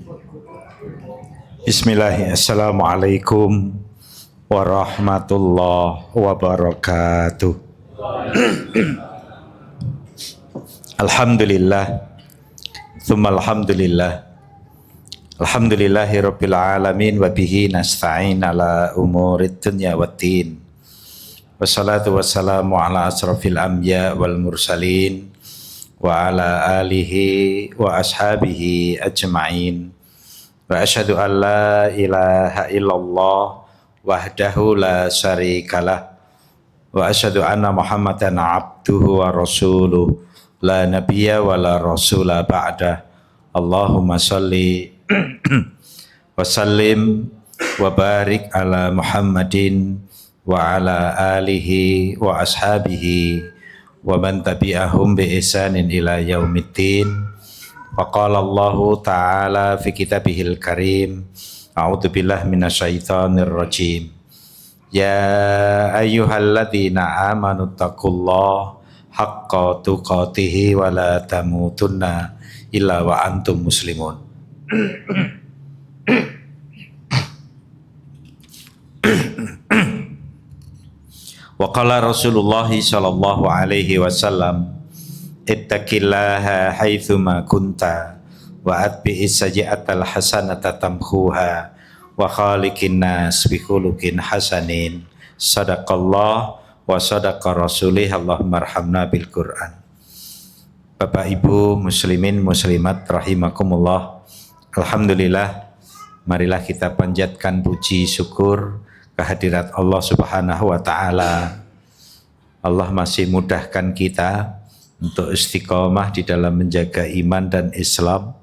Bismillahirrahmanirrahim. Assalamualaikum warahmatullahi wabarakatuh. Alhamdulillah. Tsumma alhamdulillah. Alhamdulillahi rabbil alamin wa bihi nasta'in ala umurid dunya waddin. Wassalatu wassalamu ala asrafil anbiya wal mursalin wa ala alihi wa ashabihi ajma'in. Wa asyhadu an la ilaha illallah wahdahu la syarikalah wa asyhadu anna Muhammadan abduhu wa rasuluh la nabiyya wa la rasula ba'dah. Allahumma shalli wa sallim wa barik ala Muhammadin wa ala alihi wa ashabihi wa man tabi'ahum bi ihsanin ila yaumiddin. Faqala Allah Ta'ala fi kitabihil karim, a'udzu billahi minasyaitonir rajim. Ya ayyuhalladzina amanu taqullaha haqqa tuqatih wa la tamutunna illa wa antum muslimun. Wa qala Rasulullah sallallahu alaihi wasallam, ittaqillaha haitsuma kunta wa atbi'is sayyi'atal hasanata tamhuha wa khaliqin nas bi khuluqin hasanin. Sadaqallah wa sadaqa rasulih. Allahumma arhamna bil Qur'an. Bapak Ibu muslimin muslimat rahimakumullah. Alhamdulillah, marilah kita panjatkan puji syukur kehadirat Allah Subhanahu wa taala. Allah masih mudahkan kita untuk istiqomah di dalam menjaga iman dan Islam,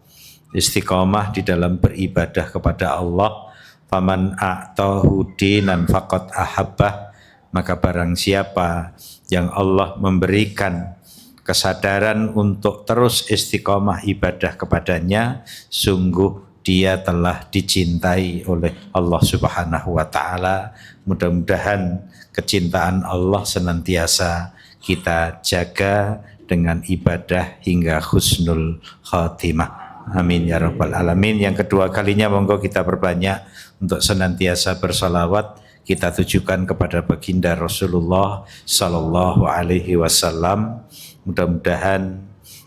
istiqomah di dalam beribadah kepada Allah. Faman a'tahu dinan faqad ahabbah, maka barang siapa yang Allah memberikan kesadaran untuk terus istiqomah ibadah kepadanya, sungguh dia telah dicintai oleh Allah Subhanahu wa taala. Mudah-mudahan kecintaan Allah senantiasa kita jaga dengan ibadah hingga husnul khatimah. Amin ya rabbal alamin. Yang kedua kalinya monggo kita perbanyak untuk senantiasa bersalawat kita tujukan kepada baginda Rasulullah sallallahu alaihi wasallam. Mudah-mudahan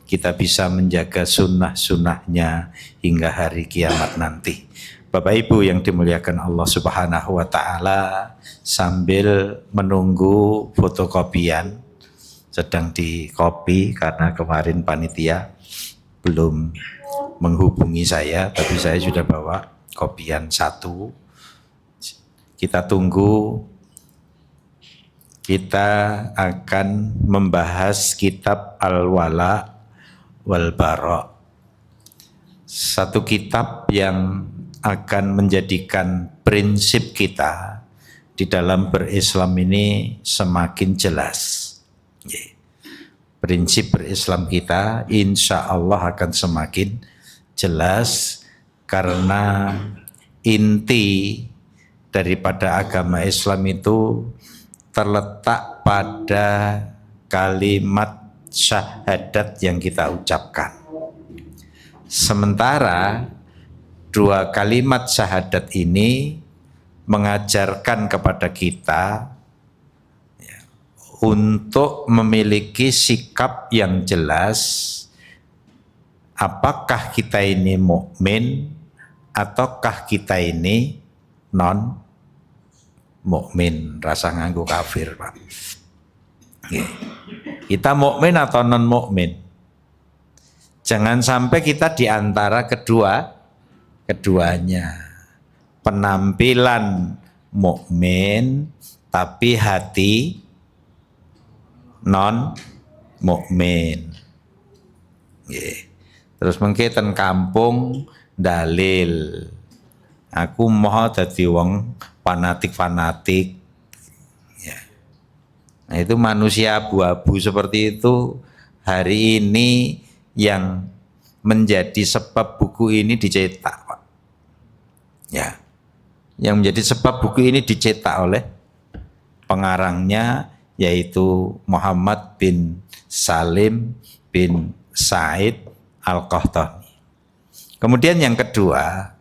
kita bisa menjaga sunnah-sunnahnya hingga hari kiamat nanti. Bapak Ibu yang dimuliakan Allah Subhanahu wa taala, sambil menunggu fotokopian, sedang di copy karena kemarin panitia belum menghubungi saya, tapi saya sudah bawa kopian satu. Kita tunggu. Kita akan membahas kitab Al-Wala wal Bara. Satu kitab yang akan menjadikan prinsip kita di dalam berislam ini semakin jelas. Prinsip berislam kita insya Allah akan semakin jelas karena inti daripada agama Islam itu terletak pada kalimat syahadat yang kita ucapkan. Sementara dua kalimat syahadat ini mengajarkan kepada kita untuk memiliki sikap yang jelas, apakah kita ini mukmin ataukah kita ini non mukmin. Rasa nganggo kafir, Pak. Kita mukmin atau non mukmin? Jangan sampai kita di antara keduanya. Penampilan mukmin tapi hati non mukmin. Terus mengke ten kampung dalil, aku mau dadi wong fanatik. Ya. Nah itu manusia abu-abu seperti itu hari ini yang menjadi sebab buku ini dicetak, Pak. Ya. Yang menjadi sebab buku ini dicetak oleh pengarangnya, yaitu Muhammad bin Salim bin Said Al-Qahtani. Kemudian yang kedua,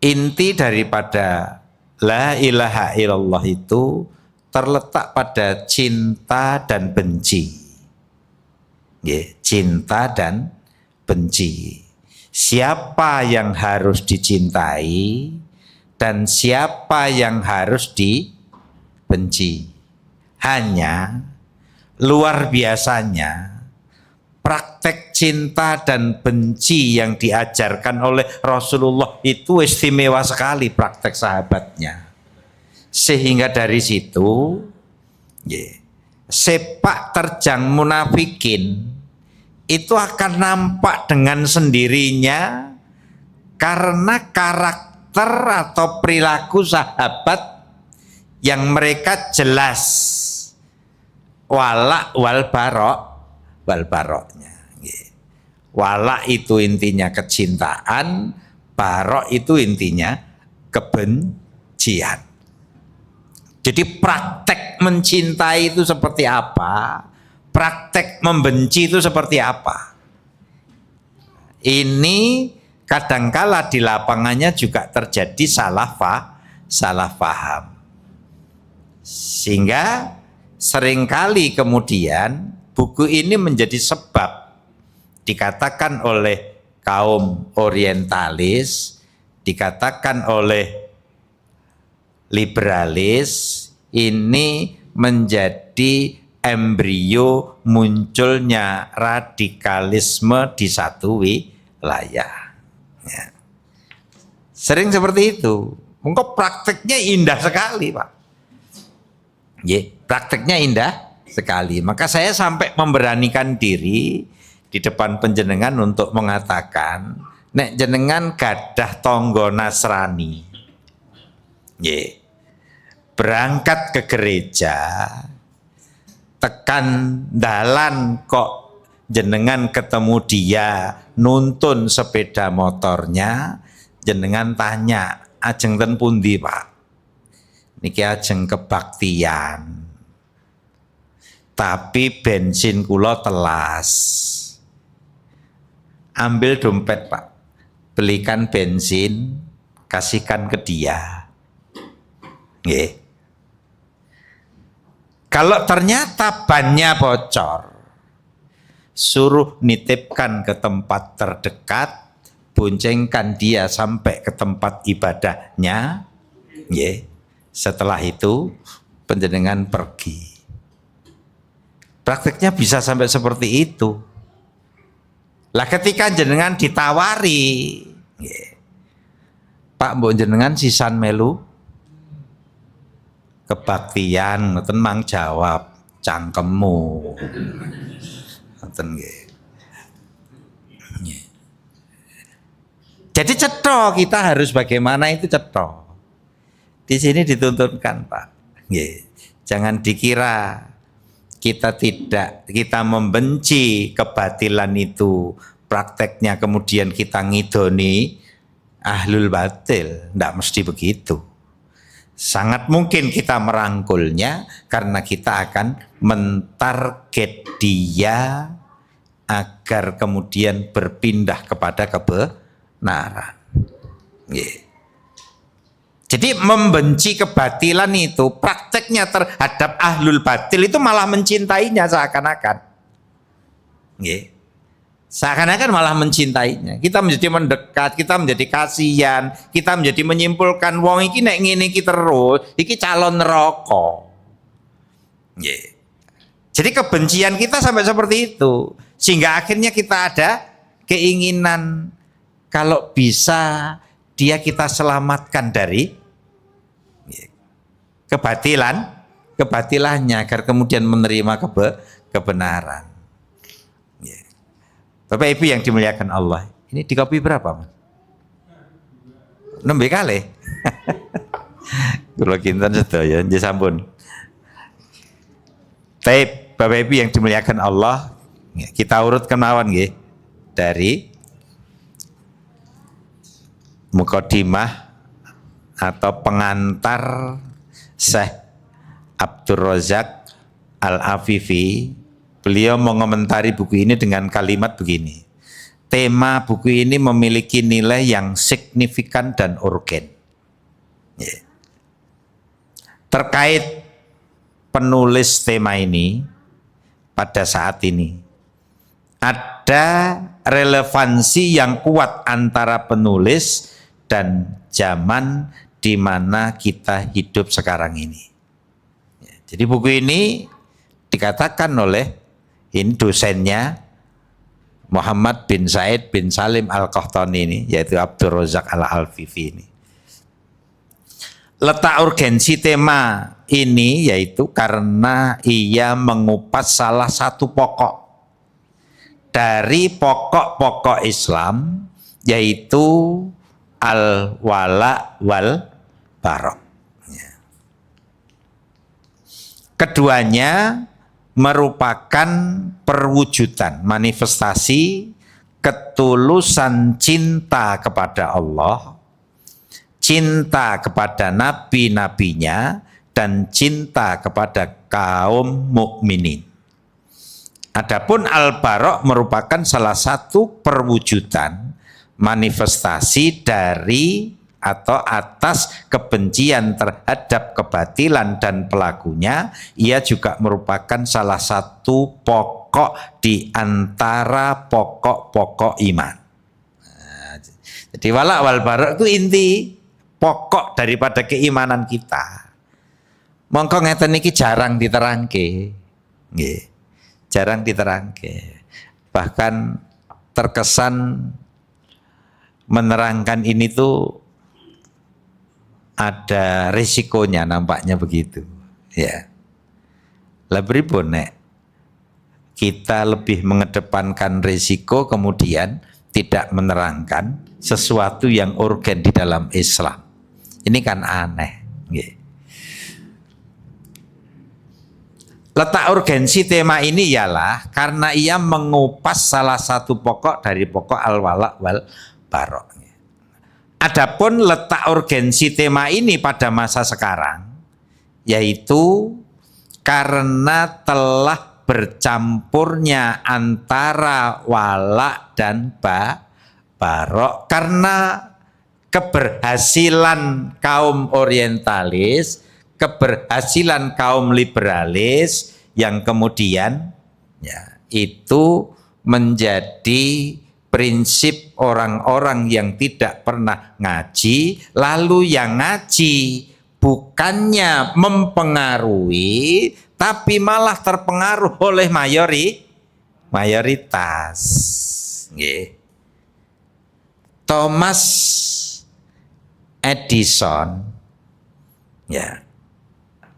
inti daripada la ilaha illallah itu terletak pada cinta dan benci. Cinta dan benci. Siapa yang harus dicintai dan siapa yang harus dibenci. Hanya luar biasanya praktek cinta dan benci yang diajarkan oleh Rasulullah itu istimewa sekali praktek sahabatnya. Sehingga dari situ sepak terjang munafikin itu akan nampak dengan sendirinya karena karakter atau perilaku sahabat yang mereka jelas walak wal baroknya. Walak itu intinya kecintaan, barok itu intinya kebencian. Jadi praktek mencintai itu seperti apa? Praktek membenci itu seperti apa? Ini kadangkala di lapangannya juga terjadi salah paham. Sehingga seringkali kemudian buku ini menjadi sebab dikatakan oleh kaum orientalis, dikatakan oleh liberalis, ini menjadi embrio munculnya radikalisme di satu wilayah. Ya. Sering seperti itu. Mungkin prakteknya indah sekali, Pak. Prakteknya indah sekali. Maka saya sampai memberanikan diri di depan panjenengan untuk mengatakan, nek jenengan gadah tonggo Nasrani, berangkat ke gereja, tekan dalan kok jenengan ketemu dia nuntun sepeda motornya, jenengan tanya, ajeng ten pundi Pak? Niki ajeng kebaktian. Tapi bensin kula telas. Ambil dompet Pak, belikan bensin, kasihkan ke dia. Nggih. Kalau ternyata bannya bocor, suruh nitipkan ke tempat terdekat, boncengkan dia sampai ke tempat ibadahnya. Setelah itu panjenengan pergi. Prakteknya bisa sampai seperti itu. Lah ketika jenengan ditawari, Pak mbok jenengan sisan melu kebaktian, ngoten mang jawab cangkemmu. Ngoten nggih. Jadi cetha kita harus bagaimana itu cetha. Di sini dituntunkan Pak. Nggih. Jangan dikira kita membenci kebatilan itu, prakteknya kemudian kita ngidoni ahlul batil. Tidak mesti begitu. Sangat mungkin kita merangkulnya karena kita akan mentarget dia agar kemudian berpindah kepada kebenaran. Jadi membenci kebatilan itu, prakteknya terhadap ahlul batil itu malah mencintainya seakan-akan. Seakan-akan malah mencintainya. Kita menjadi mendekat, kita menjadi kasihan, kita menjadi menyimpulkan wong iki nek ngene iki terus, iki calon neraka. Jadi kebencian kita sampai seperti itu, sehingga akhirnya kita ada keinginan kalau bisa dia kita selamatkan dari kebatilannya agar kemudian menerima kebenaran. Bapak Ibu yang dimuliakan Allah, ini di kopi berapa, Mas? 6 kali. Kula kinten sedaya nggih sampun. Baik, Bapak Ibu yang dimuliakan Allah, kita urut kemawon nggih dari mukadimah atau pengantar Syekh Abdul Razak Al-Afifi. Beliau mengomentari buku ini dengan kalimat begini. tema buku ini memiliki nilai yang signifikan dan urgen. Terkait penulis tema ini pada saat ini, ada relevansi yang kuat antara penulis dan zaman di mana kita hidup sekarang ini. Jadi buku ini dikatakan oleh ini dosennya Muhammad bin Said bin Salim Al-Qahtani ini, yaitu Abdul Razak Al-Alfifi ini. Letak urgensi tema ini yaitu karena ia mengupas salah satu pokok dari pokok-pokok Islam, yaitu al-wala wal bara. Keduanya merupakan perwujudan, manifestasi ketulusan cinta kepada Allah, cinta kepada nabi-nabinya, dan cinta kepada kaum mukminin. Adapun al-bara' merupakan salah satu perwujudan, manifestasi dari atau atas kebencian terhadap kebatilan dan pelakunya. Ia juga merupakan salah satu pokok di antara pokok-pokok iman. Jadi wala wal bara' itu inti pokok daripada keimanan kita. Mongko ngeten iki jarang diterangke. Nggih. Jarang diterangke. Bahkan terkesan menerangkan ini tuh ada risikonya, nampaknya begitu. Ya. Lah pripun nek kita lebih mengedepankan risiko kemudian tidak menerangkan sesuatu yang urgen di dalam Islam. Ini kan aneh. Nggih. Letak urgensi tema ini ialah karena ia mengupas salah satu pokok dari pokok al-wala wal bara'. Adapun letak urgensi tema ini pada masa sekarang, yaitu karena telah bercampurnya antara wala dan bara', karena keberhasilan kaum orientalis, keberhasilan kaum liberalis yang kemudian ya, itu menjadi prinsip orang-orang yang tidak pernah ngaji, lalu yang ngaji bukannya mempengaruhi, tapi malah terpengaruh oleh mayoritas. Thomas Edison, ya,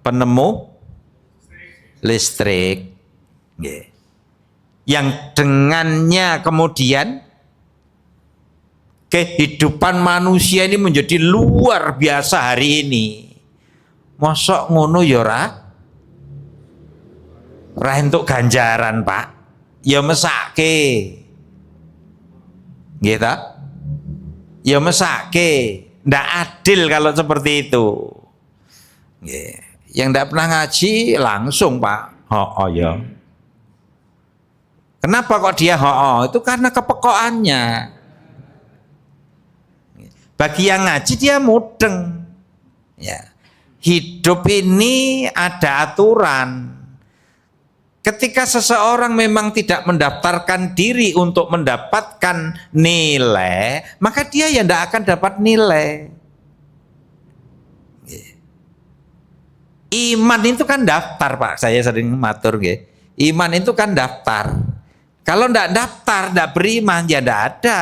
penemu listrik, yang dengannya kemudian kehidupan manusia ini menjadi luar biasa hari ini. Mosok ngono ya ora entuk ganjaran, Pak. Ya mesake. Nggih ta? Ya mesake. Ndak adil kalau seperti itu. Nggih. Yang ndak pernah ngaji langsung, Pak. Oh ya. Kenapa kok dia Itu karena kepekoannya. Bagi yang ngaji dia mudeng. Ya. Hidup ini ada aturan. Ketika seseorang memang tidak mendaftarkan diri untuk mendapatkan nilai, maka dia ya tidak akan dapat nilai. Iman itu kan daftar, Pak. Saya sering matur, iman itu kan daftar. Kalau tidak daftar, tidak beriman, ya tidak ada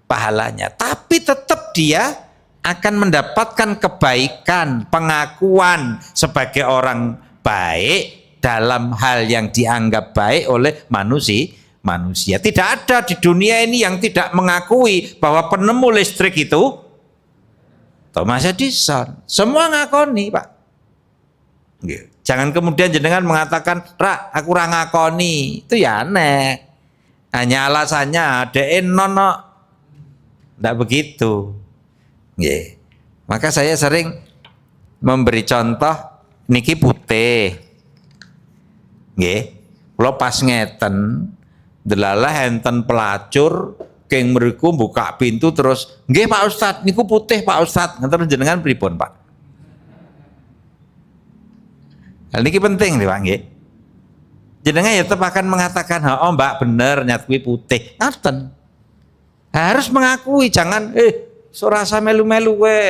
pahalanya. Tapi tetap dia akan mendapatkan kebaikan, pengakuan sebagai orang baik dalam hal yang dianggap baik oleh manusia. Tidak ada di dunia ini yang tidak mengakui bahwa penemu listrik itu Thomas Edison. Semua ngakoni, Pak. Jangan kemudian jenengan mengatakan, aku ora ngakoni. Itu ya aneh. Hanya alasannya DN nono. Tidak begitu. Maka saya sering memberi contoh niki putih. Kalau pas ngeten delalah enten pelacur saking mriku buka pintu terus, "Nggih Pak Ustadz, niku putih Pak Ustadz." Terus jenengan pripun, Pak? Hal ini penting nih Pak nggih. Jenengan ya tetap akan mengatakan, "Oh Mbak bener nyat kuwi putih." Ngaten. Harus mengakui, jangan sorasa melu-melu kowe.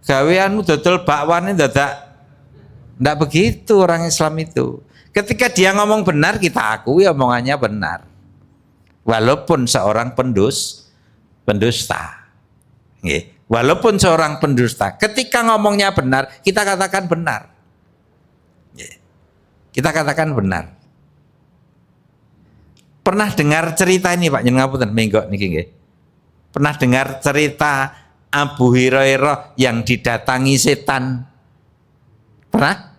Gaweanmu dodol bakwane dadak. Ndak begitu orang Islam itu. Ketika dia ngomong benar, kita akui omongannya benar. Walaupun seorang pendusta. Walaupun seorang pendusta, ketika ngomongnya benar, kita katakan benar. Kita katakan benar. Pernah dengar cerita ini Pak, jenengan ngapunten menggo niki nggih. Pernah dengar cerita Abu Hurairah yang didatangi setan? Pernah?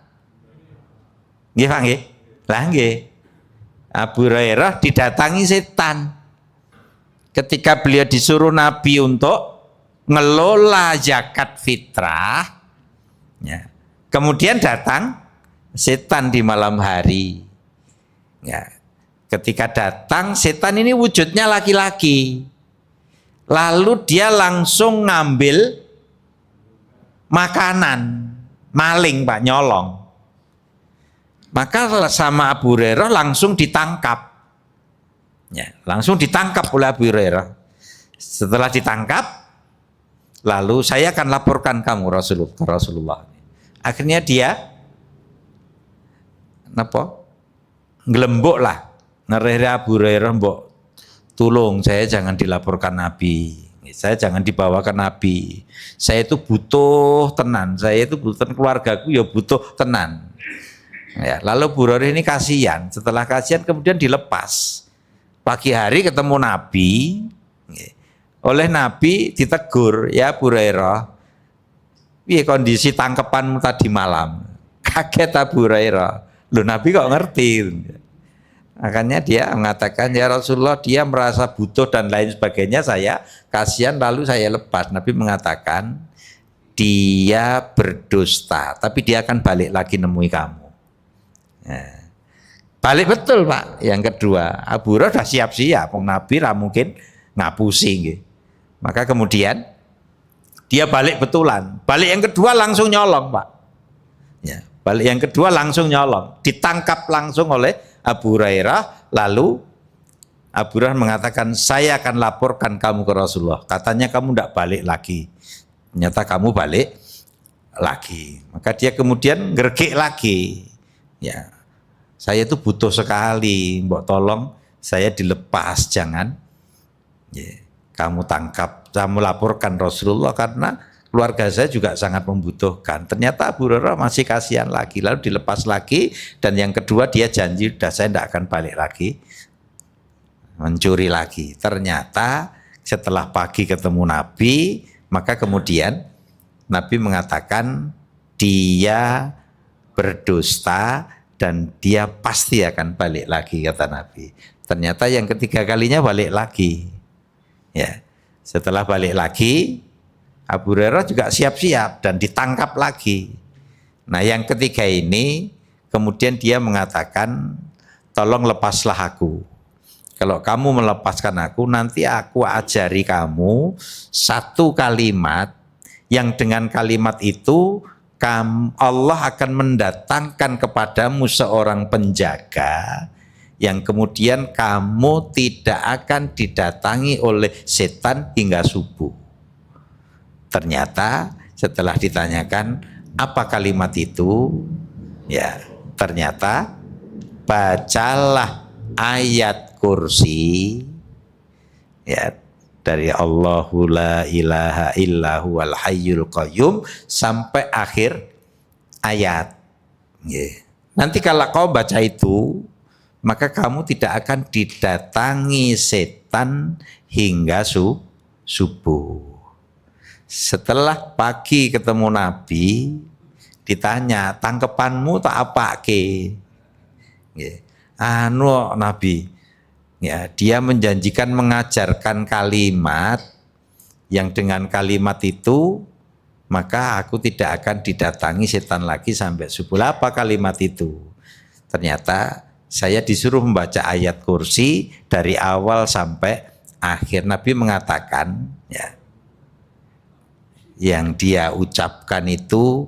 Nggih Pak nggih. Lah nggih. Abu Hurairah didatangi setan. Ketika beliau disuruh Nabi untuk ngelola zakat fitrah, ya. Kemudian datang setan di malam hari. Ya. Ketika datang setan ini wujudnya laki-laki. Lalu dia langsung ngambil makanan, maling Pak, nyolong. Maka sama Abu Hurairah langsung ditangkap. Ya, langsung ditangkap oleh Abu Hurairah. Setelah ditangkap, lalu saya akan laporkan kamu Rasulullah. Akhirnya dia ngelembok lah. Ngerere Abu Hurairah, "Mbok tolong saya jangan dilaporkan Nabi. Saya jangan dibawa ke Nabi. Saya itu butuh tenan. Saya itu butuh keluargaku ya butuh tenan." Ya, lalu Abu Hurairah ini kasihan. Setelah kasihan kemudian dilepas. Pagi hari ketemu Nabi. Oleh Nabi ditegur, "Ya Abu Hurairah, piye kondisi tangkepanmu tadi malam?" Kaget Abu Hurairah. Loh Nabi kok ngerti? Makanya dia mengatakan, "Ya Rasulullah, dia merasa butuh dan lain sebagainya, saya kasihan lalu saya lepas." Nabi mengatakan, "Dia berdusta, tapi dia akan balik lagi nemui kamu." Nah, balik betul Pak. Yang kedua, Abu Hurairah sudah siap-siap, Nabi lah mungkin ngapusi gitu. Maka kemudian dia balik betulan. Balik yang kedua langsung nyolong Pak. Ya, balik yang kedua langsung nyolong, ditangkap langsung oleh Abu Hurairah. Lalu Abu Hurairah mengatakan, "Saya akan laporkan kamu ke Rasulullah. Katanya kamu tidak balik lagi. Ternyata kamu balik lagi." Maka dia kemudian ngergek lagi. Ya, saya itu butuh sekali, mbok tolong saya dilepas, jangan kamu tangkap, kamu laporkan Rasulullah karena keluarga saya juga sangat membutuhkan. Ternyata Abu Hurairah masih kasihan lagi, lalu dilepas lagi. Dan yang kedua dia janji, "Sudah saya tidak akan balik lagi mencuri lagi." Ternyata setelah pagi ketemu Nabi, maka kemudian Nabi mengatakan dia berdusta dan dia pasti akan balik lagi, kata Nabi. Ternyata yang ketiga kalinya balik lagi. Ya, setelah balik lagi Abu Hurairah juga siap-siap dan ditangkap lagi. Nah yang ketiga ini kemudian dia mengatakan, "Tolong lepaslah aku. Kalau kamu melepaskan aku, nanti aku ajari kamu satu kalimat yang dengan kalimat itu Allah akan mendatangkan kepadamu seorang penjaga yang kemudian kamu tidak akan didatangi oleh setan hingga subuh." Ternyata setelah ditanyakan apa kalimat itu, ya ternyata bacalah ayat kursi ya dari Allahu la ilaha illa huwal hayyul qayyum sampai akhir ayat. Nanti kalau kau baca itu, maka kamu tidak akan didatangi setan hingga subuh. Setelah pagi ketemu Nabi, ditanya, "Tangkepanmu tak apa ke?" Nabi, ya, dia menjanjikan mengajarkan kalimat yang dengan kalimat itu maka aku tidak akan didatangi setan lagi sampai subuh. Apa kalimat itu? Ternyata saya disuruh membaca ayat kursi dari awal sampai akhir. Nabi mengatakan ya, yang dia ucapkan itu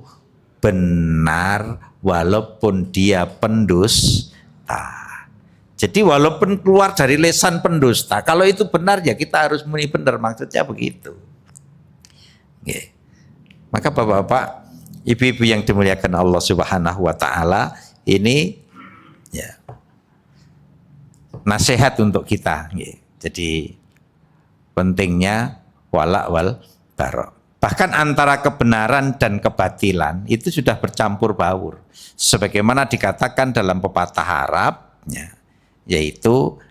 benar walaupun dia pendusta. Jadi walaupun keluar dari lisan pendusta, kalau itu benar ya kita harus muni benar, maksudnya begitu. Oke. Maka bapak-bapak, ibu-ibu yang dimuliakan Allah Subhanahu wa taala, ini ya nasihat untuk kita. Jadi pentingnya wala wal bara. Bahkan antara kebenaran dan kebatilan itu sudah bercampur baur. Sebagaimana dikatakan dalam pepatah Arab, ya, yaitu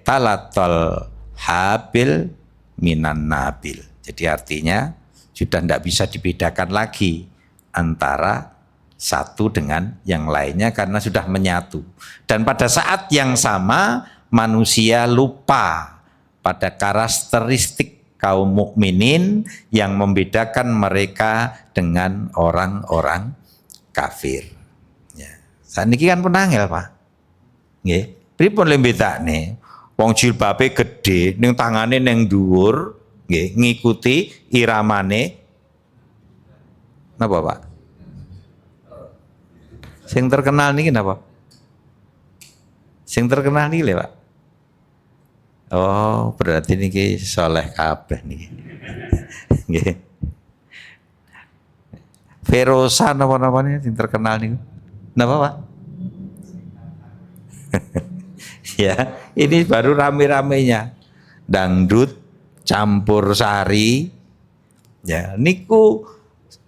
talatul habil minan nabil. Jadi artinya sudah tidak bisa dibedakan lagi antara satu dengan yang lainnya karena sudah menyatu. Dan pada saat yang sama manusia lupa pada karakteristik kaum mukminin yang membedakan mereka dengan orang-orang kafir. Ya. Saat ini kan penangil Pak. Nggih. Pripun le bedane? Wong jilbabe gede, ning tangane ning dhuwur, nggih, ngikuti iramane napa, Pak? Sing terkenal niki napa? Sing terkenal niki lho, Pak. Oh, berarti niki soleh kabeh niki. Nggih. Ferosa napa-napane sing terkenal niku. Napa, Pak? Ya, ini baru rame-ramenya dangdut campur sari. Ya, niku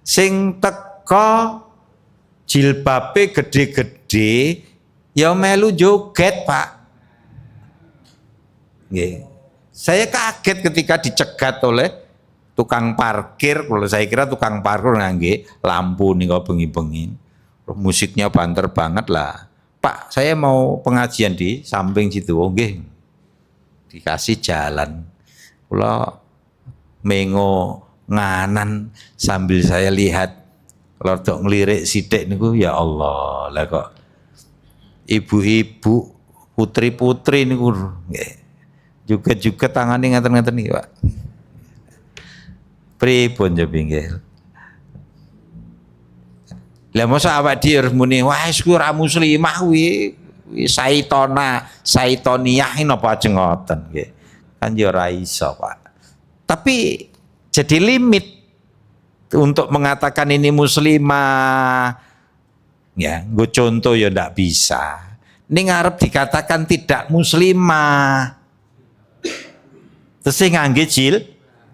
sing teko jilbabe gede-gede ya melu joget, Pak. Nggih. Saya kaget ketika dicegat oleh tukang parkir. Kalau saya kira tukang parkir ngangge lampu nih kok bengi-bengi. Musiknya banter banget lah. Pak, saya mau pengajian di samping situ. Oh nggih. Dikasih jalan. Kula mengo nganan sambil saya lihat lordok ngelirik sithik niku, ya Allah. Lah kok ibu-ibu, putri-putri niku nggih. Juga tangannya ngaten-ngaten niki, Pak. Pripun ya pinggir. Lah mosok awak dhewe harus muni, wah wis kuwi ora muslimah kuwi saitoniah napa ajeng ngoten nggih. Kan ya ora iso, Pak. Tapi jadi limit untuk mengatakan ini muslimah. Ya, nggo contoh ya ndak bisa. Ning arep dikatakan tidak muslimah. Terus ngangge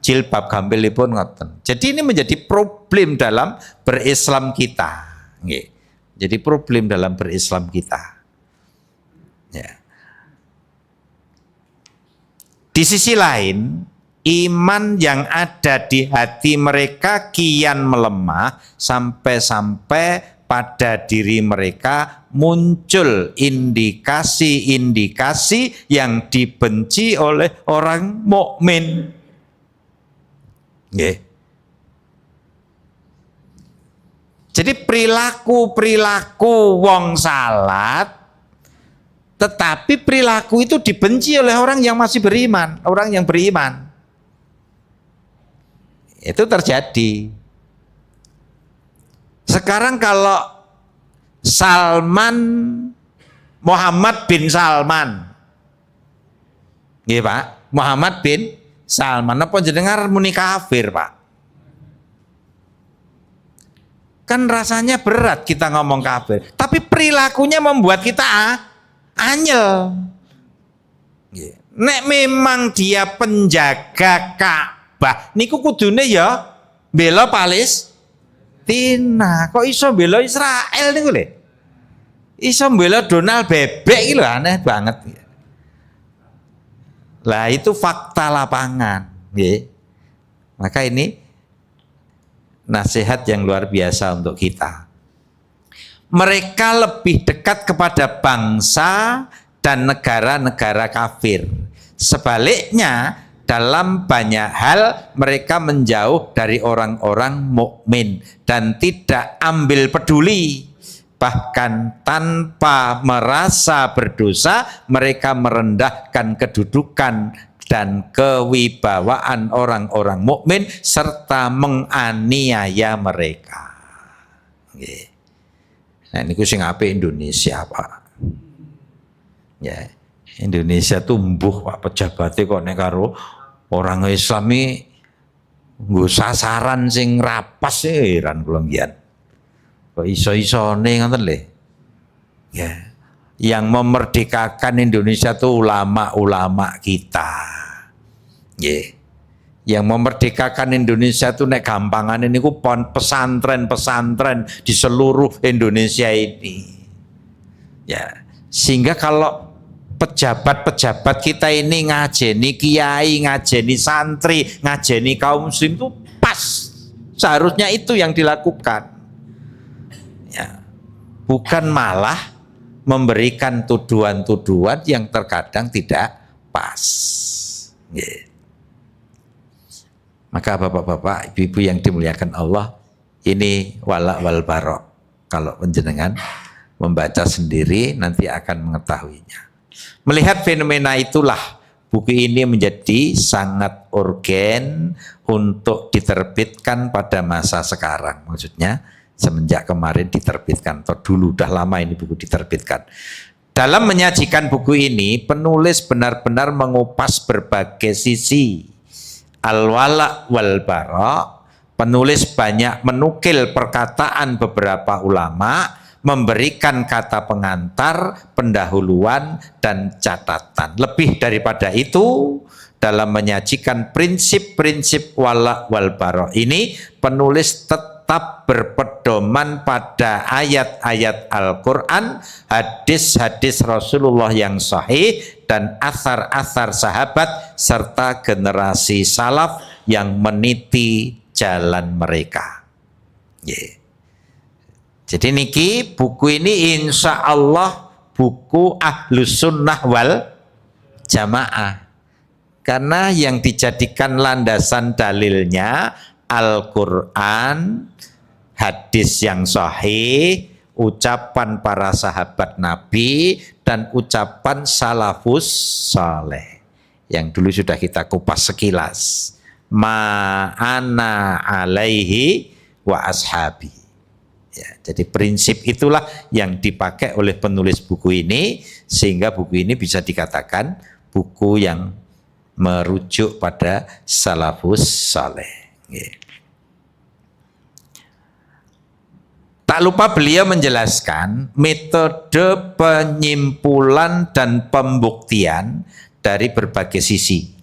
jilbab gampilipun ngoten. Jadi ini menjadi problem dalam berislam kita. Nggih. Jadi problem dalam berislam kita. Ya. Di sisi lain, iman yang ada di hati mereka kian melemah sampai-sampai pada diri mereka muncul indikasi-indikasi yang dibenci oleh orang mukmin. Nggih. Jadi perilaku wong salat, tetapi perilaku itu dibenci oleh orang yang masih beriman, orang yang beriman. Itu terjadi. Sekarang kalau Muhammad bin Salman, nggih Pak, Muhammad bin Salman, apa jenengan muni kafir, Pak? Kan rasanya berat kita ngomong kafir, tapi perilakunya membuat kita anyel. Nek memang dia penjaga Ka'bah, niku kudune ya bela Palestina. Kok iso bela Israel niku lho? Iso bela Donald Bebek iki lho, aneh banget. Lah itu fakta lapangan, nggih. Maka ini nasihat yang luar biasa untuk kita. Mereka lebih dekat kepada bangsa dan negara-negara kafir. Sebaliknya, dalam banyak hal mereka menjauh dari orang-orang mukmin dan tidak ambil peduli. Bahkan tanpa merasa berdosa, mereka merendahkan kedudukan dan kewibawaan orang-orang mukmin serta menganiaya mereka. Nggih. Nah niku sing apik Indonesia, Pak. Ya, Indonesia tumbuh Pak pejabatnya kok nek karo orang Islami nggo sasaran sing rapas heran kula ngian. Kok iso-isone ngoten lho. Ya. Yang memerdekakan Indonesia itu ulama-ulama kita. Yeah. Yang memerdekakan Indonesia itu nek gampangan ini pesantren-pesantren di seluruh Indonesia ini. Ya, sehingga kalau pejabat-pejabat kita ini ngajeni kiai, ngajeni santri, ngajeni kaum muslim itu pas. Seharusnya itu yang dilakukan. Ya. Bukan malah memberikan tuduhan-tuduhan yang terkadang tidak pas. Yeah. Maka bapak-bapak, ibu-ibu yang dimuliakan Allah, ini wala wal barok. Kalau penjenengan membaca sendiri nanti akan mengetahuinya. Melihat fenomena itulah buku ini menjadi sangat urgen untuk diterbitkan pada masa sekarang. Maksudnya semenjak kemarin diterbitkan, atau dulu udah lama ini buku diterbitkan. Dalam menyajikan buku ini, penulis benar-benar mengupas berbagai sisi al-wala wal bara. Penulis banyak menukil perkataan beberapa ulama, memberikan kata pengantar, pendahuluan, dan catatan. Lebih daripada itu, dalam menyajikan prinsip-prinsip wala wal bara ini, penulis tetap berpedoman pada ayat-ayat Al-Quran, hadis-hadis Rasulullah yang sahih, dan asar-asar sahabat, serta generasi salaf yang meniti jalan mereka. Yeah. Jadi niki buku ini insya Allah buku Ahlus Sunnah wal Jamaah. Karena yang dijadikan landasan dalilnya Al-Quran, hadis yang sahih, ucapan para sahabat Nabi, dan ucapan salafus saleh. Yang dulu sudah kita kupas sekilas. Ma'ana alaihi wa ashabi. Ya, jadi prinsip itulah yang dipakai oleh penulis buku ini, sehingga buku ini bisa dikatakan buku yang merujuk pada salafus saleh. Ya. Tak lupa beliau menjelaskan metode penyimpulan dan pembuktian dari berbagai sisi.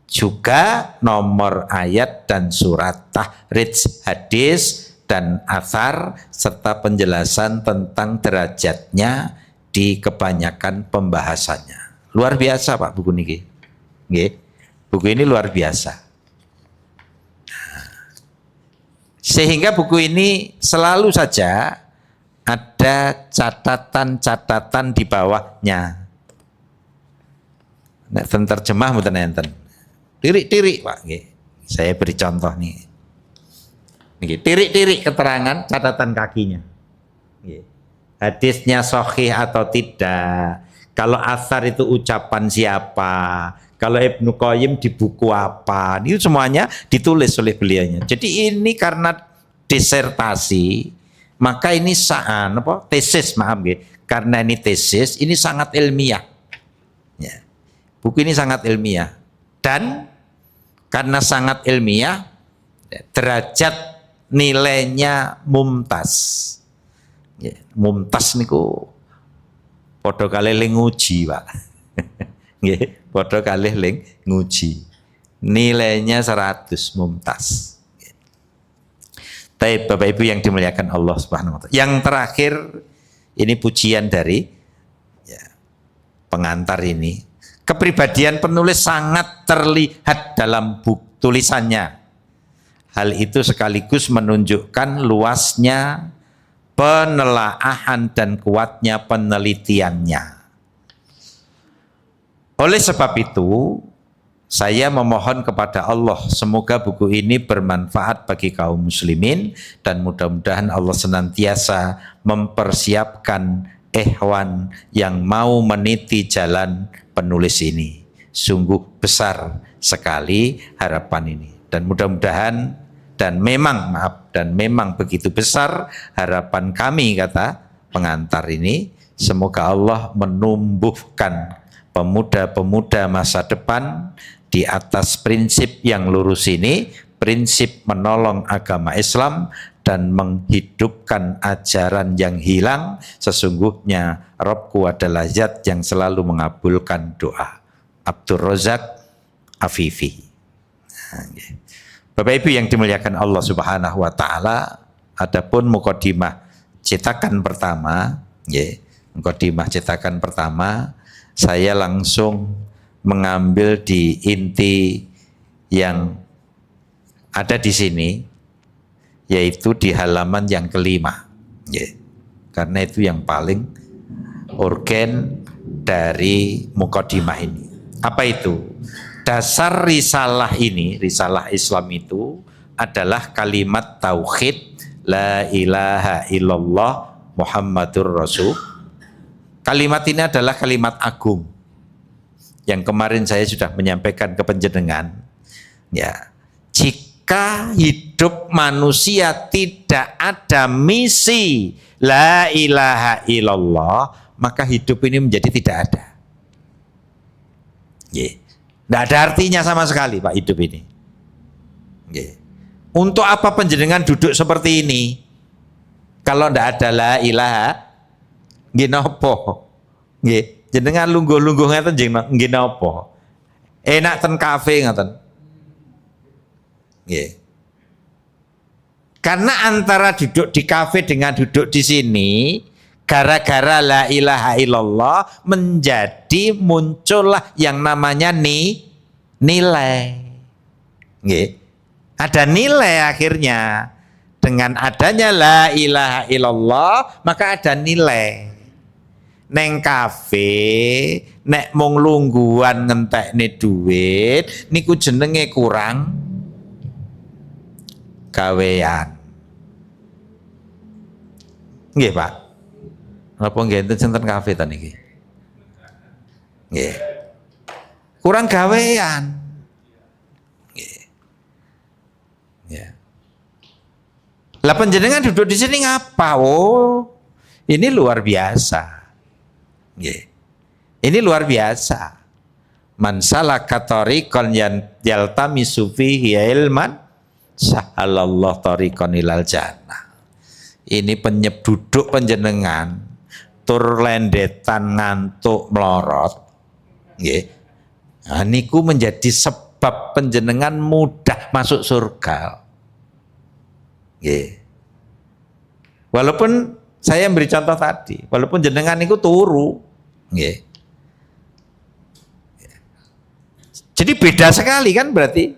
Juga nomor ayat dan surat, tahrij hadis dan athar, serta penjelasan tentang derajatnya di kebanyakan pembahasannya. Luar biasa Pak buku ini. Buku ini luar biasa. Sehingga buku ini selalu saja ada catatan-catatan di bawahnya. Nek terjemah mboten enten. Tirik-tirik Pak nggih. Saya beri contoh nih. Nggih, tirik-tirik keterangan catatan kakinya. Nggih. Hadisnya sahih atau tidak. Kalau asar itu ucapan siapa? Kalau Ibnu Qayyim di buku apa? Itu semuanya ditulis oleh beliaunya. Jadi ini karena disertasi, maka ini tesis, maaf ya. Karena ini tesis, ini sangat ilmiah. Ya. Buku ini sangat ilmiah. Dan karena sangat ilmiah, derajat nilainya mumtaz. Ya, mumtaz niku padha kalih nguji, Pak. Nggih. Padha kalih ling nguji. Nilainya 100 mumtaz. Tapi Bapak Ibu yang dimuliakan Allah Subhanahu wa taala. Yang terakhir ini pujian dari pengantar ini. Kepribadian penulis sangat terlihat dalam buku tulisannya. Hal itu sekaligus menunjukkan luasnya penelaahan dan kuatnya penelitiannya. Oleh sebab itu, saya memohon kepada Allah semoga buku ini bermanfaat bagi kaum muslimin dan mudah-mudahan Allah senantiasa mempersiapkan ikhwan yang mau meniti jalan penulis ini sungguh besar sekali harapan ini. Dan mudah-mudahan dan memang begitu besar harapan kami, kata pengantar ini, semoga Allah menumbuhkan pemuda-pemuda masa depan di atas prinsip yang lurus ini, prinsip menolong agama Islam dan menghidupkan ajaran yang hilang. Sesungguhnya Rabbku adalah zat yang selalu mengabulkan doa. Abdur Razak Afifi. Bapak Ibu yang dimuliakan Allah Subhanahu wa taala, adapun mukadimah cetakan pertama, mukadimah cetakan pertama, saya langsung mengambil di inti yang ada di sini, yaitu di halaman yang kelima. Karena itu yang paling urgen dari mukadimah ini. Apa itu? Dasar risalah ini, risalah Islam itu adalah kalimat tauhid la ilaha illallah Muhammadur Rasul. Kalimat ini adalah kalimat agung yang kemarin saya sudah menyampaikan ke panjenengan. Ya, jika hidup manusia tidak ada misi la ilaha illallah, maka hidup ini menjadi tidak ada. Tidak ada artinya sama sekali Pak hidup ini. Untuk apa panjenengan duduk seperti ini? Kalau tidak ada la ilaha, nggih napa? Nggih, jenengan lungguh-lungguh ngeten nggih napa? Enak ten kafe ngeten. Nggih. Karena antara duduk di kafe dengan duduk di sini, gara-gara la ilaha illallah menjadi muncullah yang namanya nilai. Nggih. Ada nilai akhirnya. Dengan adanya la ilaha illallah maka ada nilai. Neng kafe nek mung lungguhan ngentekne duit niku jenenge kurang gawean. Nggih, Pak. Napa nggih enten sinten kafe ta niki? Nggih. Kurang gawean. Nggih. Ya. Lah panjenengan duduk di sini ngapa? Oh, ini luar biasa. Nggih. Ini luar biasa. Man salaka tariqan yaltamisu fihi ilman sahalallahu tariqan ilal jannah. Ini duduk panjenengan tur lendetan ngantuk melorot. Nggih. Nah, niku menjadi sebab panjenengan mudah masuk surga. Nggih. Walaupun saya beri contoh tadi, walaupun jenengan niku turu, nggih. Jadi beda sekali kan berarti.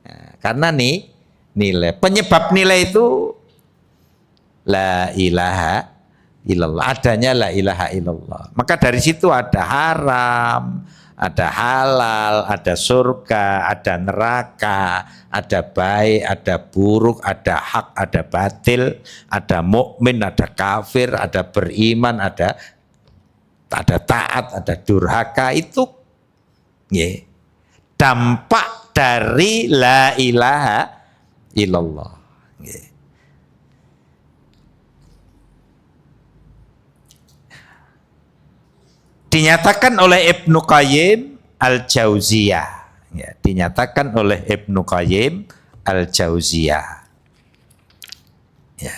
Nah, karena nih nilai, penyebab nilai itu la ilaha illallah, adanya la ilaha illallah. Maka dari situ ada haram, ada halal, ada surga, ada neraka, ada baik, ada buruk, ada hak, ada batil, ada mukmin, ada kafir, ada beriman, ada taat, ada durhaka. Itu dampak dari la ilaha illallah. Dinyatakan oleh Ibnu Qayyim Al-Jauziyah, dinyatakan oleh Ibnu Qayyim Al-Jauziyah. Ya.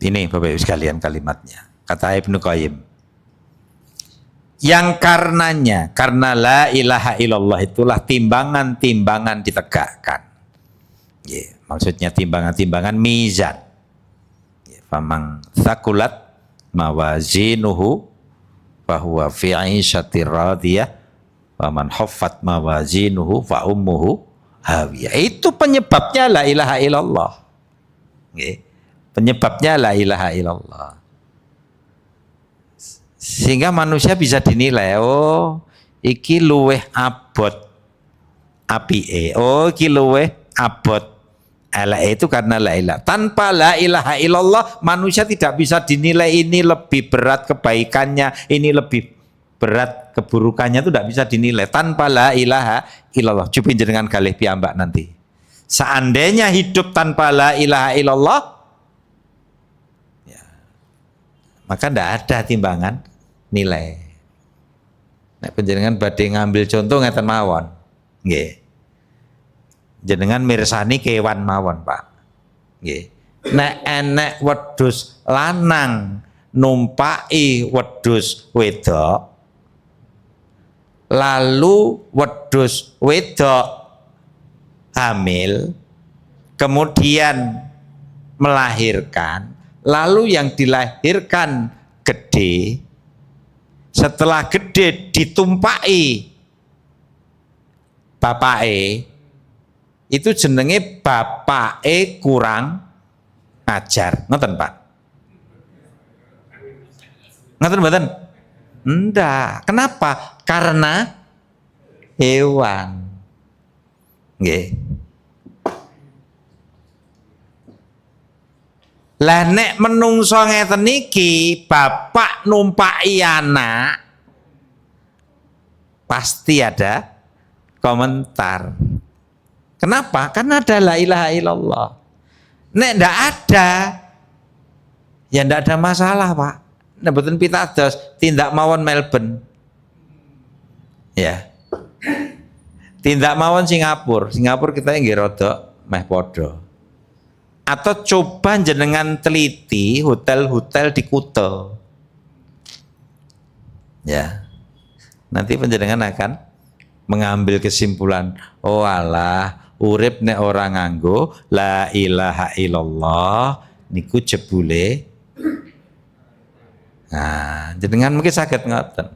Ini Bapak Ibu sekalian kalimatnya. Kata Ibnu Qayyim, yang karenanya, karena la ilaha illallah itulah timbangan-timbangan ditegakkan. Maksudnya timbangan-timbangan mizan. Famang thaqulat mawazinuhu fahuwa fi 'ishatir radiyah wa man khaffat mawazinuhu fa ummuhu hawiyah. Itu penyebabnya la ilaha illallah. Penyebabnya la ilaha illallah. Sehingga manusia bisa dinilai, oh iki luweh abot apike, oh iki luweh abot elek, itu karena la ilaha. Tanpa la ilaha illallah manusia tidak bisa dinilai ini lebih berat kebaikannya, ini lebih berat keburukannya, itu tidak bisa dinilai tanpa la ilaha illallah. Coba jenengan kalih piyambak nanti. Seandainya hidup tanpa la ilaha illallah, ya, maka tidak ada timbangan nilai. Nek panjenengan badhe ngambil contoh ngeten mawon. Nggih. Jenengan mirsani kewan mawon, Pak. Nggih. Nek enek wedhus lanang numpaki wedhus wedok, lalu wedhus wedok hamil, kemudian melahirkan, lalu yang dilahirkan gede, setelah gede ditumpaki bapake, itu jenenge bapake kurang ajar. Ngoten, Pak? Ngoten mboten? Enggak. Kenapa? Karena hewan. Nggih. Lah nek menungso ngeten niki, bapak numpaki anak, pasti ada komentar. Kenapa? Karena ada la ilaha illallah. Nek ndak ada, ya ndak ada masalah, Pak. Nek mboten pitados tindak mawon Melbourne. Ya. Tindak mawon Singapura. Singapura kita nggih rada meh padha. Atau coba jenengan teliti hotel-hotel di Kuta. Ya. Nanti panjenengan akan mengambil kesimpulan, oh alah, urip nek ora nganggo la ilaha illallah niku jebule. Nah, jenengan mungkin saged ngoten.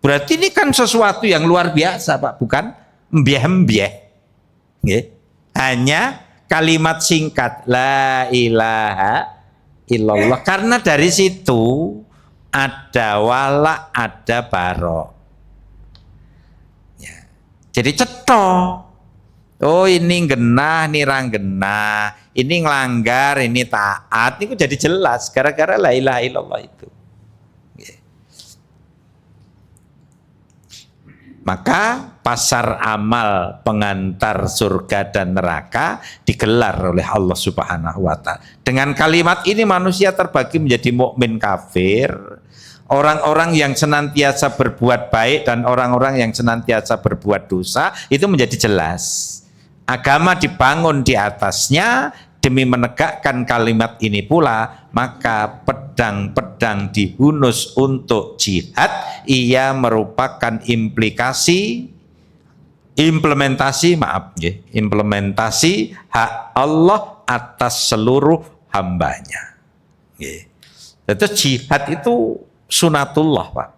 Berarti ini kan sesuatu yang luar biasa, Pak, bukan embyeh-embyeh. Nggih. Hanya kalimat singkat la ilaha illallah, karena dari situ ada wala, ada barok. Ya. Jadi cetok. Oh ini genah, ini rang genah, ini ngelanggar, ini taat, itu jadi jelas gara-gara la ilaha illallah itu. Ya. Maka pasar amal pengantar surga dan neraka digelar oleh Allah Subhanahu wa Ta'ala. Dengan kalimat ini manusia terbagi menjadi mukmin kafir, orang-orang yang senantiasa berbuat baik dan orang-orang yang senantiasa berbuat dosa, itu menjadi jelas. Agama dibangun di atasnya demi menegakkan kalimat ini pula, maka pedang-pedang dihunus untuk jihad, ia merupakan implementasi hak Allah atas seluruh hambanya. Itu jihad itu sunatullah, Pak.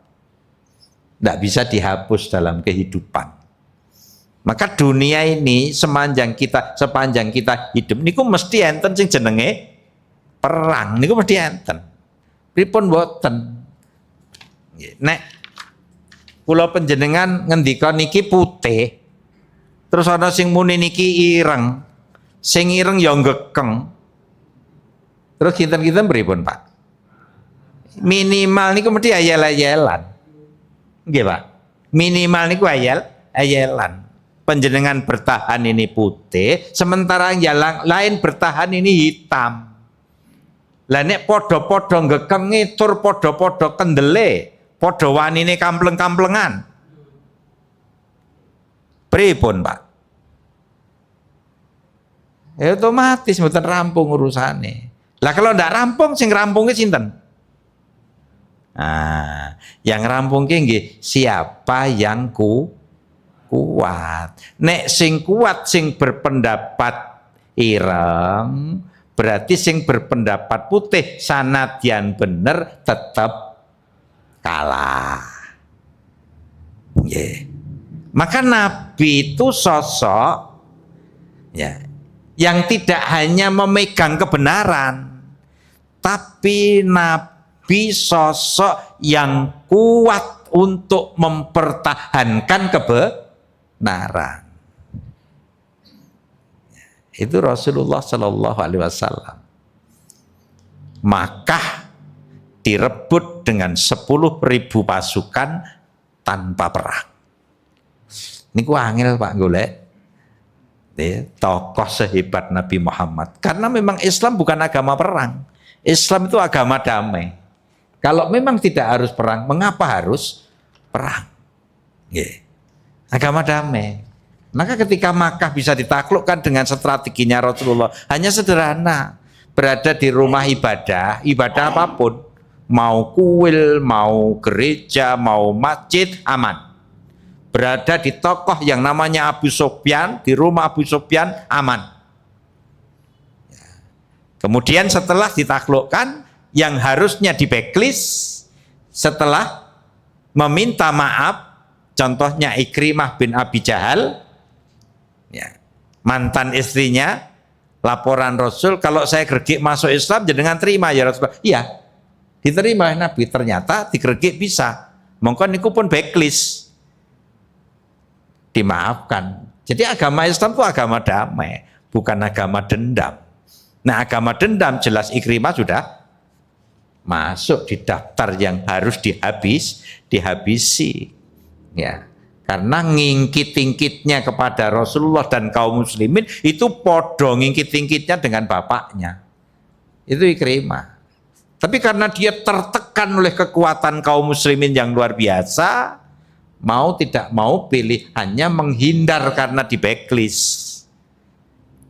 Tidak bisa dihapus dalam kehidupan. Maka dunia ini sepanjang kita hidup niku mesti enten sing jenenge perang, niku mesti enten. Pripun boten. Nek kula panjenengan ngendika niki putih, terus ana sing muni niki ireng, sing ireng ya ngekeng. Terus kinten-kinten pripun, Pak? Minimal niku mesti ayel-ayelan. Nggih, Pak. Minimal niku ayelan. Panjenengan bertahan ini putih, sementara yang lain bertahan ini hitam. Lah nek podo-podo ngekengi tur podo-podo kendele, podo wanine kampleng-kamplengan. Pripun, Pak? Ya otomatis mboten rampung urusane. Lah kalau ndak rampung, sing rampungke sinten? Nah, yang rampungke nggih siapa yang kuat. Nek sing kuat sing berpendapat ireng, berarti sing berpendapat putih sanadyan bener tetap kalah. Yeah. Maka Nabi itu sosok ya, yang tidak hanya memegang kebenaran, tapi Nabi sosok yang kuat untuk mempertahankan kebenaran. Itu Rasulullah Shallallahu Alaihi Wasallam. Makkah direbut dengan 10.000 pasukan tanpa perang. Ini ku angel Pak golek. Tokoh sehebat Nabi Muhammad. Karena memang Islam bukan agama perang. Islam itu agama damai. Kalau memang tidak harus perang, mengapa harus perang? Agama damai. Maka ketika Makkah bisa ditaklukkan dengan strateginya Rasulullah, hanya sederhana. Berada di rumah ibadah apapun. Mau kuil, mau gereja, mau masjid, aman. Berada di tokoh yang namanya Abu Sufyan, di rumah Abu Sufyan, aman. Kemudian setelah ditaklukkan, yang harusnya di backlist, setelah meminta maaf, contohnya Ikrimah bin Abi Jahal, mantan istrinya, laporan Rasul, kalau saya gergik masuk Islam, jangan terima ya Rasulullah. Iya, diterima Nabi, ternyata digergik bisa. Mungkin itu pun backlist. Dimaafkan. Jadi agama Islam itu agama damai, bukan agama dendam. Nah, agama dendam jelas Ikrimah sudah masuk di daftar yang harus dihabisi. Ya. Karena ngingkit-ngingkitnya kepada Rasulullah dan kaum muslimin itu podo ngingkit-ngingkitnya dengan bapaknya. Itu Ikrimah. Tapi karena dia tertekan oleh kekuatan kaum muslimin yang luar biasa, mau tidak mau pilihannya menghindar karena di backlist.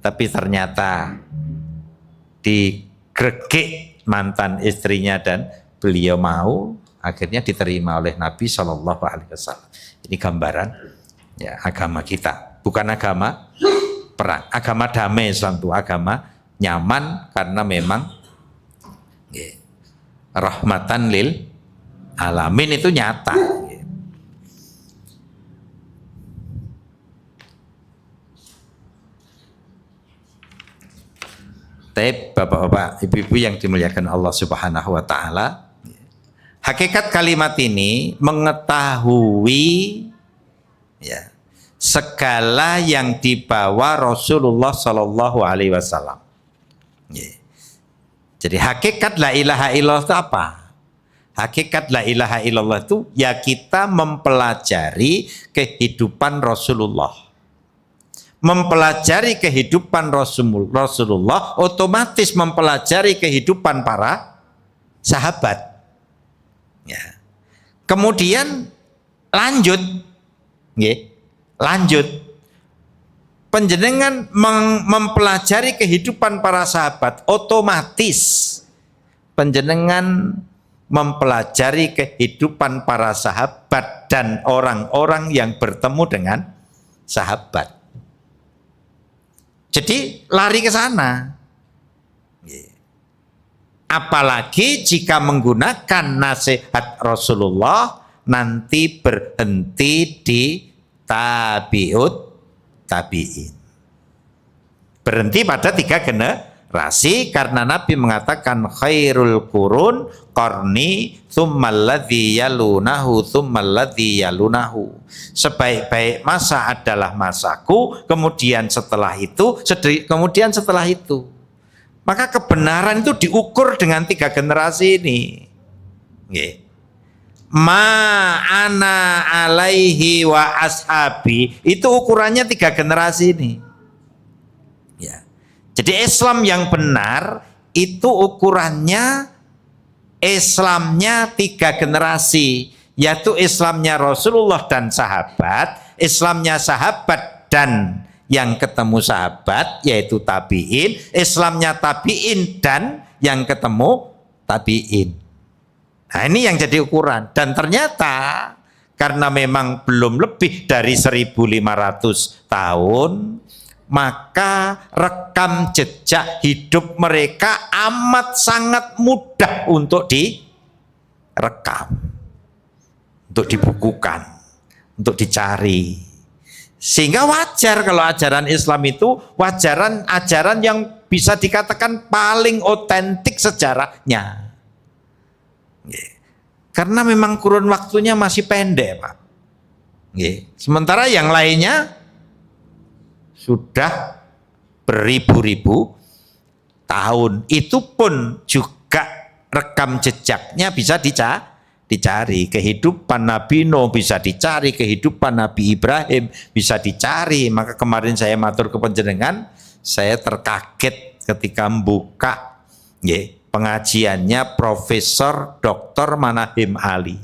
Tapi ternyata digregek mantan istrinya dan beliau mau, akhirnya diterima oleh Nabi Shallallahu Alaihi Wasallam. Ini gambaran ya agama kita, bukan agama perang. Agama damai Islam itu agama nyaman karena memang rahmatan lil alamin, itu nyata. Tapi bapak-bapak, ibu-ibu yang dimuliakan Allah Subhanahu wa taala, hakikat kalimat ini mengetahui ya, segala yang dibawa Rasulullah Shallallahu Alaihi Wasallam. Jadi hakikat la ilaha illallah itu apa? Hakikat la ilaha illallah itu ya kita mempelajari kehidupan Rasulullah. Mempelajari kehidupan Rasulullah otomatis mempelajari kehidupan para sahabat. Ya. Kemudian lanjut, panjenengan mempelajari kehidupan para sahabat, otomatis panjenengan mempelajari kehidupan para sahabat dan orang-orang yang bertemu dengan sahabat. Jadi lari ke sana. Apalagi jika menggunakan nasihat Rasulullah nanti berhenti di tabi'in. Berhenti pada 3 generasi karena Nabi mengatakan khairul qurun qarni tsummalladzi yalunahu tsummalladzi yalunahu. Sebaik-baik masa adalah masaku, kemudian setelah itu. Maka kebenaran itu diukur dengan 3 generasi ini. Ma ana alaihi wa ashabi, itu ukurannya 3 generasi ini. Ya. Jadi Islam yang benar itu ukurannya Islamnya 3 generasi, yaitu Islamnya Rasulullah dan sahabat, Islamnya sahabat dan yang ketemu sahabat yaitu tabi'in, Islamnya tabi'in dan yang ketemu tabi'in. Nah, ini yang jadi ukuran. Dan ternyata karena memang belum lebih dari 1.500 tahun, maka rekam jejak hidup mereka amat sangat mudah untuk direkam, untuk dibukukan, untuk dicari. Sehingga wajar kalau ajaran Islam itu ajaran yang bisa dikatakan paling otentik sejarahnya. Karena memang kurun waktunya masih pendek, Pak. Sementara yang lainnya sudah beribu-ribu tahun. Itu pun juga rekam jejaknya bisa dicari. Kehidupan Nabi Nuh bisa dicari, kehidupan Nabi Ibrahim bisa dicari. Maka kemarin saya matur ke panjenengan, saya terkaget ketika membuka pengajiannya Profesor Dr. Manahim Ali.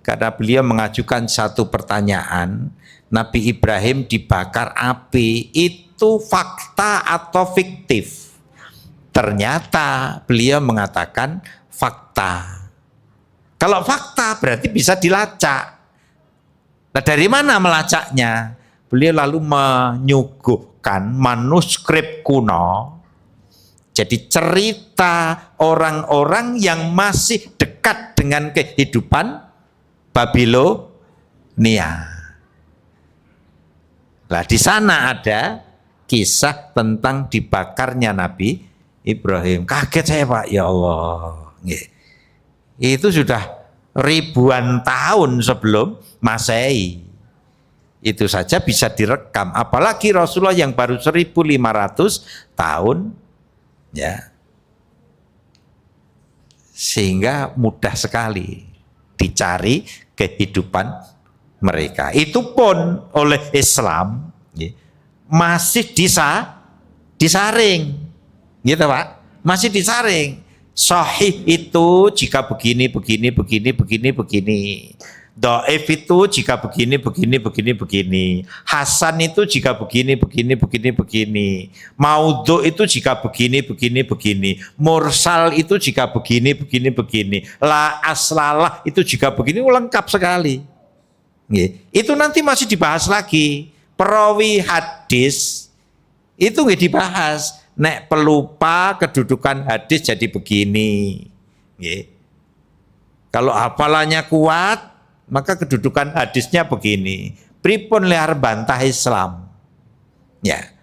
Karena beliau mengajukan satu pertanyaan, Nabi Ibrahim dibakar api, itu fakta atau fiktif? Ternyata beliau mengatakan fakta. Kalau fakta berarti bisa dilacak. Nah, dari mana melacaknya? Beliau lalu menyuguhkan manuskrip kuno. Jadi cerita orang-orang yang masih dekat dengan kehidupan Babilonia. Nah, di sana ada kisah tentang dibakarnya Nabi Ibrahim. Kaget saya, Pak, ya Allah. Itu sudah ribuan tahun sebelum Masehi. Itu saja bisa direkam. Apalagi Rasulullah yang baru 1500 tahun, ya. Sehingga mudah sekali dicari kehidupan mereka. Itu pun oleh Islam masih disaring, gitu Pak, masih disaring. Sahih itu jika begini. Dhaif itu jika begini. Hasan itu jika begini. Maudhu itu jika begini. Mursal itu jika begini. La aslalah itu jika begini, lengkap sekali. Itu nanti masih dibahas lagi. Perawi hadis itu nggak dibahas. Nek pelupa kedudukan hadis jadi begini. Kalau hafalannya kuat, maka kedudukan hadisnya begini. Pripun liar bantah Islam. Ya.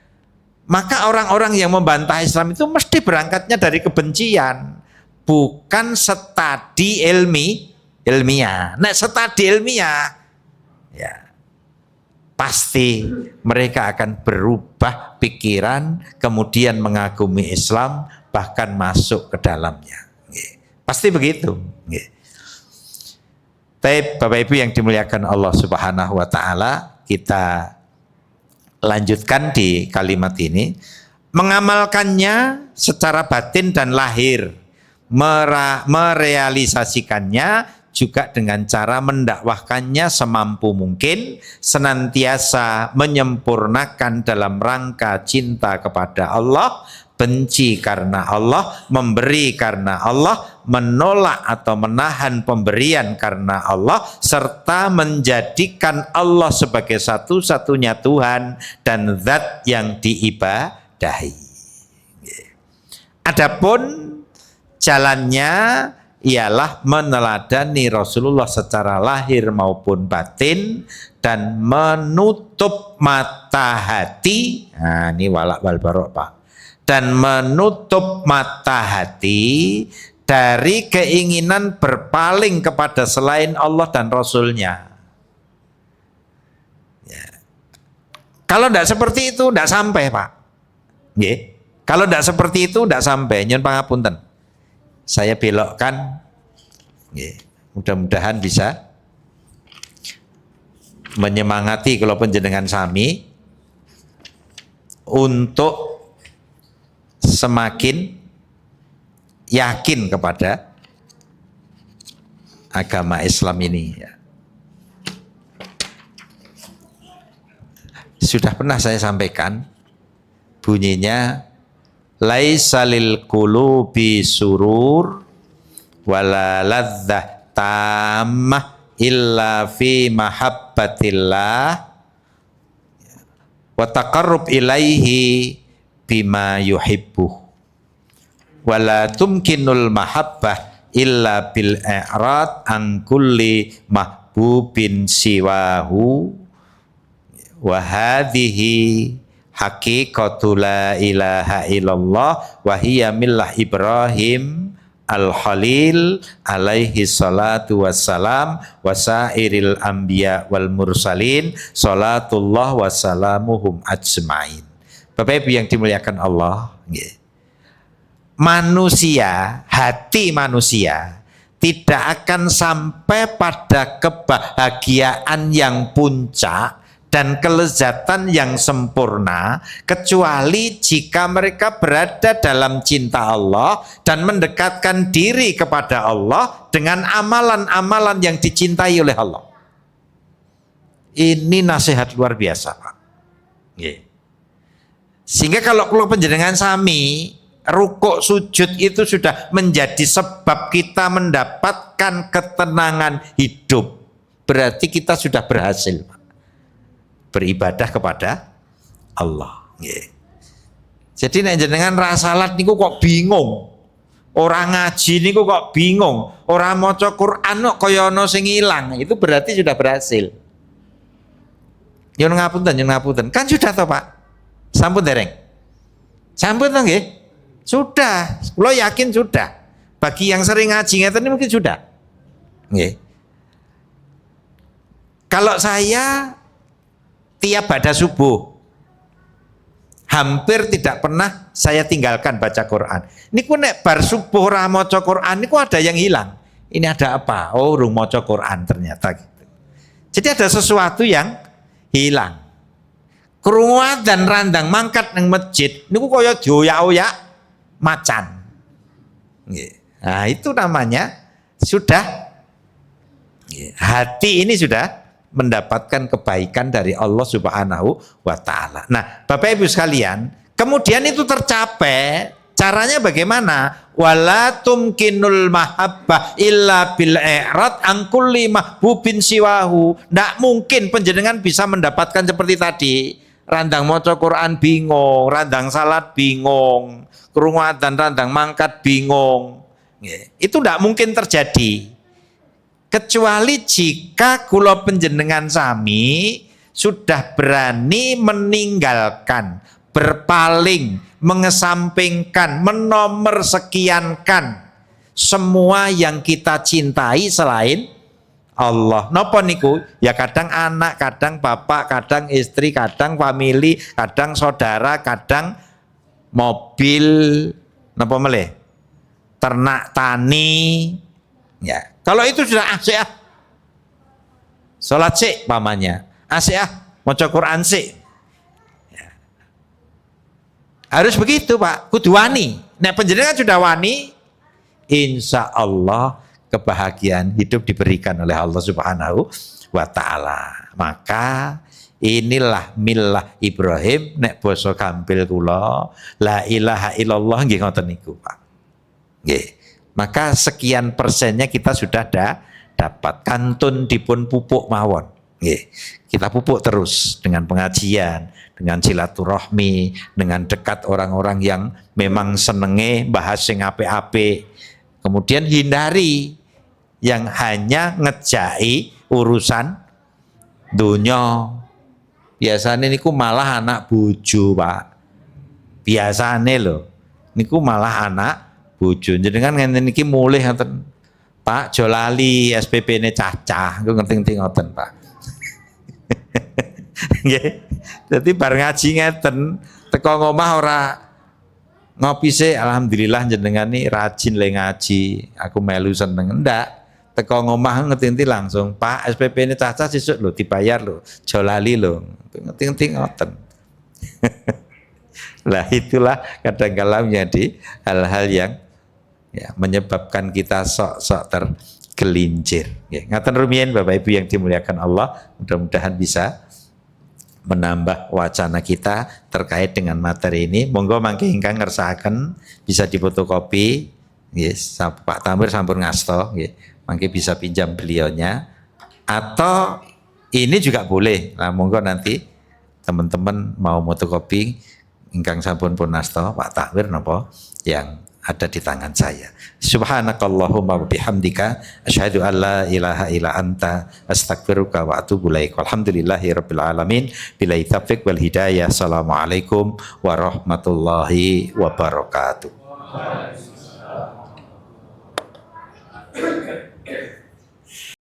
Maka orang-orang yang membantah Islam itu mesti berangkatnya dari kebencian, bukan studi ilmiah. Nek studi ilmiah, ya pasti mereka akan berubah pikiran, kemudian mengagumi Islam, bahkan masuk ke dalamnya. Pasti begitu. Baik, Bapak Ibu yang dimuliakan Allah Subhanahu wa Ta'ala, kita lanjutkan di kalimat ini. Mengamalkannya secara batin dan lahir, merealisasikannya juga dengan cara mendakwahkannya semampu mungkin, senantiasa menyempurnakan dalam rangka cinta kepada Allah, benci karena Allah, memberi karena Allah, menolak atau menahan pemberian karena Allah, serta menjadikan Allah sebagai satu-satunya Tuhan dan zat yang diibadahi. Adapun jalannya ialah meneladani Rasulullah secara lahir maupun batin dan menutup mata hati. Nah, ini walak wal barok, Pak. Dan menutup mata hati dari keinginan berpaling kepada selain Allah dan Rasulnya. Ya. Kalau tidak seperti itu, tidak sampai, Pak. Kalau tidak seperti itu, tidak sampai. Nyun pangapunten. Saya belokkan, mudah-mudahan bisa menyemangati kalau panjenengan sami untuk semakin yakin kepada agama Islam ini. Sudah pernah saya sampaikan, bunyinya laisa lil qulubi surur wala ladzah tammah illa fi mahabbatillah wa taqarrub ilaihi bima yuhibbu wala tumkinul mahabbah illa bil i'rad an kulli mahbubin siwahu wa hadhihi haqiqatu la ilaha illallah wa hiya millah Ibrahim Al-Khalil alaihi salatu wassalam wasairil anbiya wal mursalin salatullah wassalamuhum ajmain. Bapak Ibu yang dimuliakan Allah, manusia, hati manusia tidak akan sampai pada kebahagiaan yang puncak dan kelezatan yang sempurna kecuali jika mereka berada dalam cinta Allah dan mendekatkan diri kepada Allah dengan amalan-amalan yang dicintai oleh Allah. Ini nasihat luar biasa, Pak. Sehingga kalau panjenengan sami rukuk sujud itu sudah menjadi sebab kita mendapatkan ketenangan hidup, berarti kita sudah berhasil, Pak, beribadah kepada Allah. Jadi nek jenengan ra salat niku kok bingung, orang ngaji niku kok bingung, orang maca Quran kok kaya ana sing ilang, itu berarti sudah berhasil. Nyun ngapunten, kan sudah toh Pak? Sampun dereng? Sampun toh nggih? Sudah, kula yakin sudah. Bagi yang sering ngaji ngeten ini mungkin sudah. Nggih. Kalau saya tiap pada subuh hampir tidak pernah saya tinggalkan baca Quran. Niku nek bar subuh ora maca Quran niku ada yang hilang. Ini ada apa? Oh, urung maca Quran ternyata gitu. Jadi ada sesuatu yang hilang. Krungu dan randang mangkat nang masjid niku kaya dioyak-oyak macan. Nggih. Nah, itu namanya sudah hati ini sudah mendapatkan kebaikan dari Allah Subhanahu wa taala. Nah, Bapak Ibu sekalian, kemudian itu tercapai, caranya bagaimana? Wala tumkinul mahabbah illa bil i'rad an kulli mahbubin siwahu. Ndak mungkin panjenengan bisa mendapatkan seperti tadi. Randang maca Quran bingung, randang salat bingung, krungu adzan randang mangkat bingung. Itu ndak mungkin terjadi. Kecuali jika kula panjenengan sami sudah berani meninggalkan, berpaling, mengesampingkan, menomorsekiankan semua yang kita cintai selain Allah. Napa niku? Ya kadang anak, kadang bapak, kadang istri, kadang famili, kadang saudara, kadang mobil, napa meleh? Ternak tani. Ya, kalau itu sudah asik salat sik pamannya, asik maca Quran sik. Ya. Harus begitu Pak, kudu wani. Nek panjenengan sudah wani, insya Allah kebahagiaan hidup diberikan oleh Allah Subhanahu wa taala. Maka inilah millah Ibrahim, nek basa gampil kula, la ilaha illallah nggih ngoten niku Pak. Nggih. Maka sekian persennya kita sudah dapat. Kantun dipun pupuk mawon. Kita pupuk terus dengan pengajian, dengan silaturahmi, dengan dekat orang-orang yang memang senenge bahas sing apik-apik. Kemudian hindari yang hanya ngejai urusan dunya. Biasanya niku malah anak bojo, Pak. Biasane lho. Niku malah anak bojo. Jenengan ngenten iki mulih ngoten. Pak Jolali SPP-ne cacah, engko ngerti-ngerti ngoten, Pak. Nggih. Dadi bar ngaji ngeten, teko ngomah ora ngopi sih, alhamdulillah jenengan nih rajin le ngaji, aku melu seneng. Ndak. Teko ngomah ngerti-ngerti langsung, Pak SPP-ne cacah sesuk lho dibayar lho, Jolali lho. Ngerti-ngerti ngoten. Lah itulah kadang-kala menjadi hal-hal yang ya, menyebabkan kita sok-sok tergelincir. Ya, ngaten rumiyin Bapak Ibu yang dimuliakan Allah, mudah-mudahan bisa menambah wacana kita terkait dengan materi ini. Monggo mangke ingkang ngersakaken bisa difotokopi, yes, Pak Tamir sampun ngasto, nggih. Mangke bisa pinjam beliaunya atau ini juga boleh. Nah, monggo nanti teman-teman mau fotokopi ingkang sampun pun nasto Pak Tamir napa yang ada di tangan saya. Subhanakallahumma wa bihamdika asyhadu an la ilaha illa anta astaghfiruka wa atubu ilaik. Walhamdulillahirabbil alamin. Billahi taufiq wal hidayah. Assalamualaikum warahmatullahi wabarakatuh.